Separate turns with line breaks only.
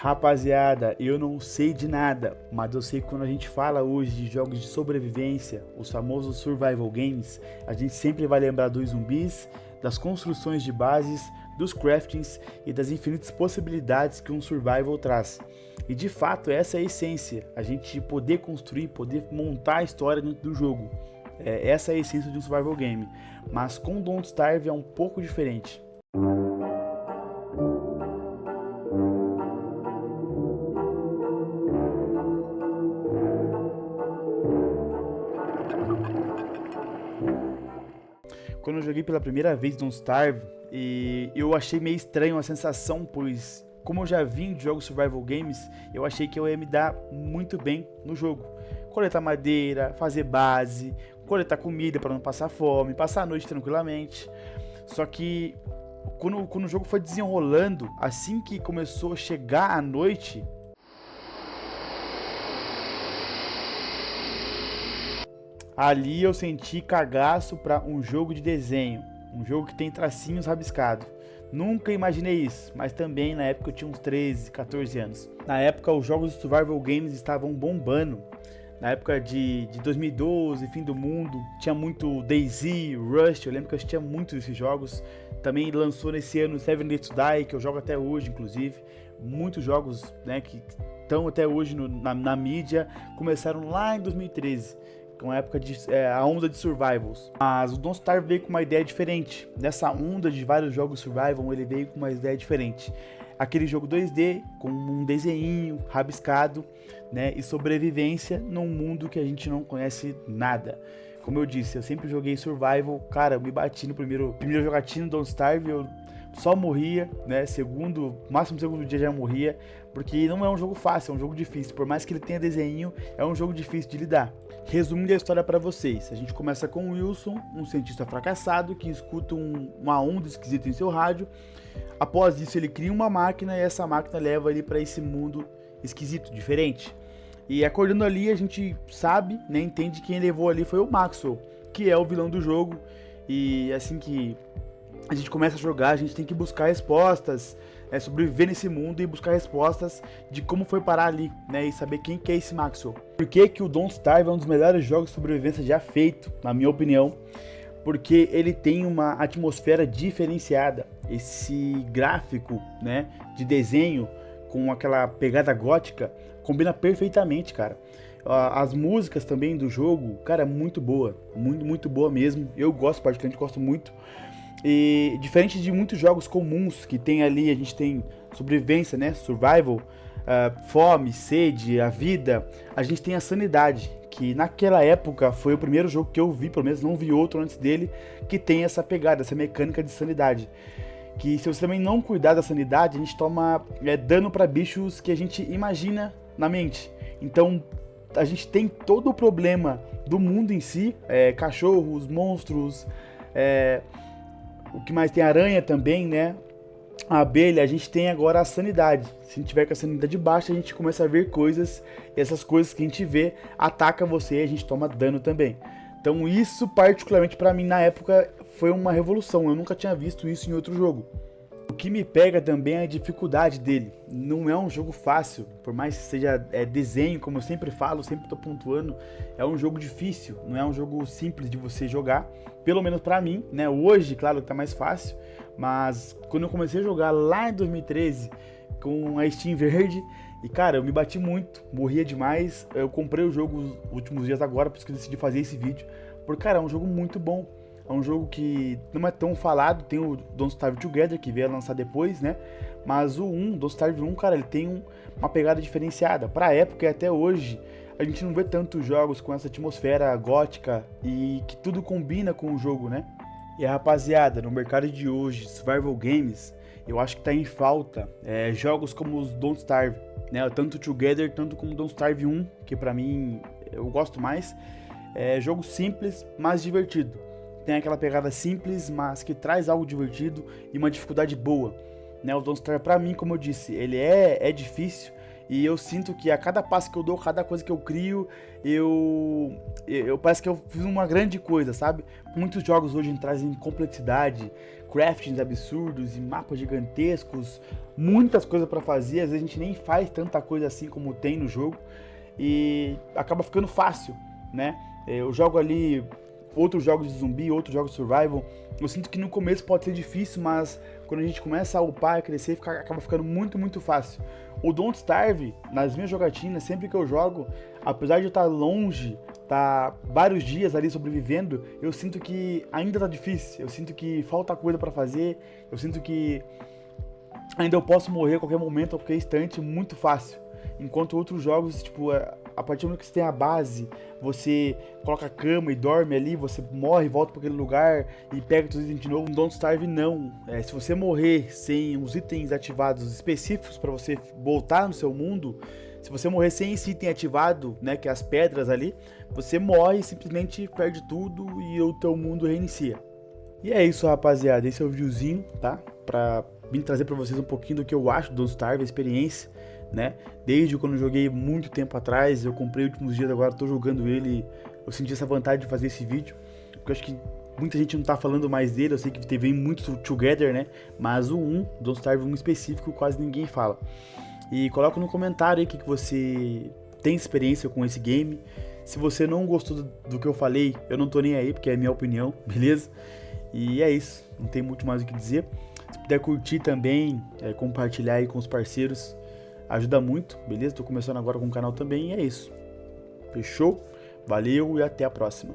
Rapaziada, eu não sei de nada, mas eu sei que quando a gente fala hoje de jogos de sobrevivência, os famosos survival games, a gente sempre vai lembrar dos zumbis, das construções de bases, dos craftings e das infinitas possibilidades que um survival traz. E de fato essa é a essência, a gente poder construir, poder montar a história dentro do jogo. Essa é a essência de um survival game, mas com Don't Starve é um pouco diferente. Quando eu joguei pela primeira vez Don't Starve, e eu achei meio estranho a sensação, pois como eu já vim de jogos survival games, eu achei que eu ia me dar muito bem no jogo. Coletar madeira, fazer base, coletar comida para não passar fome, passar a noite tranquilamente. Só que quando o jogo foi desenrolando, assim que começou a chegar a noite, ali eu senti cagaço para um jogo de desenho, um jogo que tem tracinhos rabiscados. Nunca imaginei isso, mas também na época eu tinha uns 13, 14 anos. Na época os jogos de survival games estavam bombando. Na época de 2012, fim do mundo, tinha muito DayZ, Rust, eu lembro que eu assistia muito desses jogos. Também lançou nesse ano Seven Days to Die, que eu jogo até hoje, inclusive. Muitos jogos, né, que estão até hoje na mídia, começaram lá em 2013. Com a época a onda de survivals. Mas o Don't Starve veio com uma ideia diferente. Nessa onda de vários jogos survival, ele veio com uma ideia diferente. Aquele jogo 2D, com um desenho rabiscado, né, e sobrevivência num mundo que a gente não conhece nada. Como eu disse, eu sempre joguei survival. Cara, eu me bati no primeiro jogatina do Don't Starve, eu só morria, né, máximo segundo dia já morria, porque não é um jogo fácil, é um jogo difícil. Por mais que ele tenha desenho, é um jogo difícil de lidar. Resumindo a história para vocês, a gente começa com o Wilson, um cientista fracassado que escuta uma onda esquisita em seu rádio. Após isso ele cria uma máquina e essa máquina leva ele para esse mundo esquisito, diferente. E acordando ali a gente sabe, né, entende que quem levou ali foi o Maxwell, que é o vilão do jogo. E assim que a gente começa a jogar, a gente tem que buscar respostas, sobreviver nesse mundo e buscar respostas de como foi parar ali, né, e saber quem que é esse Maxwell. Por que o Don't Starve é um dos melhores jogos de sobrevivência já feito, na minha opinião? Porque ele tem uma atmosfera diferenciada, esse gráfico, né, de desenho com aquela pegada gótica combina perfeitamente, cara. As músicas também do jogo, cara, é muito boa, muito boa mesmo. Eu particularmente gosto muito. E diferente de muitos jogos comuns que tem ali, a gente tem sobrevivência, né, survival, fome, sede, a vida, a gente tem a sanidade, que naquela época foi o primeiro jogo que eu vi, pelo menos não vi outro antes dele, que tem essa pegada, essa mecânica de sanidade. Que se você também não cuidar da sanidade, a gente toma dano para bichos que a gente imagina na mente. Então a gente tem todo o problema do mundo em si, cachorros, monstros, o que mais tem, aranha também, né? A abelha, a gente tem agora a sanidade. Se a gente tiver com a sanidade baixa, a gente começa a ver coisas, e essas coisas que a gente vê ataca você e a gente toma dano também. Então isso particularmente pra mim na época foi uma revolução, eu nunca tinha visto isso em outro jogo. O que me pega também é a dificuldade dele. Não é um jogo fácil, por mais que seja desenho, como eu sempre falo, sempre tô pontuando, é um jogo difícil, não é um jogo simples de você jogar, pelo menos pra mim, né? Hoje, claro que tá mais fácil, mas quando eu comecei a jogar lá em 2013 com a Steam verde, e cara, eu me bati muito, morria demais. Eu comprei o jogo os últimos dias agora, por isso que eu decidi fazer esse vídeo, porque cara, é um jogo muito bom. É um jogo que não é tão falado, tem o Don't Starve Together, que veio a lançar depois, né? Mas o Don't Starve 1, cara, ele tem uma pegada diferenciada. Pra época e até hoje, a gente não vê tantos jogos com essa atmosfera gótica e que tudo combina com o jogo, né? E rapaziada, no mercado de hoje, survival games, eu acho que tá em falta jogos como os Don't Starve, né? Tanto Together, tanto como Don't Starve 1, que pra mim eu gosto mais. Jogo simples, mas divertido. Tem aquela pegada simples, mas que traz algo divertido e uma dificuldade boa, né? O Don't Starve, pra mim, como eu disse, ele é difícil, e eu sinto que a cada passo que eu dou, cada coisa que eu crio, eu parece que eu fiz uma grande coisa, sabe? Muitos jogos hoje trazem complexidade, craftings absurdos e mapas gigantescos, muitas coisas para fazer, às vezes a gente nem faz tanta coisa assim como tem no jogo e acaba ficando fácil, né? Eu jogo ali outros jogos de zumbi, outros jogos de survival, eu sinto que no começo pode ser difícil, mas quando a gente começa a upar e crescer, acaba ficando muito fácil. O Don't Starve, nas minhas jogatinas, sempre que eu jogo, apesar de eu estar longe, tá vários dias ali sobrevivendo, eu sinto que ainda tá difícil, eu sinto que falta coisa pra fazer, eu sinto que ainda eu posso morrer a qualquer momento, a qualquer instante, muito fácil. Enquanto outros jogos, tipo, a partir do momento que você tem a base, você coloca a cama e dorme ali, você morre, volta para aquele lugar e pega os itens de novo. No Don't Starve não. Se você morrer sem os itens ativados específicos para você voltar no seu mundo, se você morrer sem esse item ativado, né, que é as pedras ali, você morre, simplesmente perde tudo e o teu mundo reinicia. E é isso, rapaziada, esse é o videozinho, tá? Pra vir trazer pra vocês um pouquinho do que eu acho do Don't Starve, a experiência, né? Desde quando eu joguei muito tempo atrás, eu comprei os últimos dias, agora tô jogando ele, eu senti essa vontade de fazer esse vídeo, porque eu acho que muita gente não tá falando mais dele, eu sei que vem muito together, né? Mas o 1, Don't Starve 1 específico, quase ninguém fala. E coloca no comentário aí que você tem experiência com esse game. Se você não gostou do que eu falei, eu não tô nem aí, porque é a minha opinião, beleza? E é isso, não tem muito mais o que dizer. Se puder curtir também, compartilhar aí com os parceiros, ajuda muito, beleza? Tô começando agora com o canal também e é isso. Fechou? Valeu e até a próxima.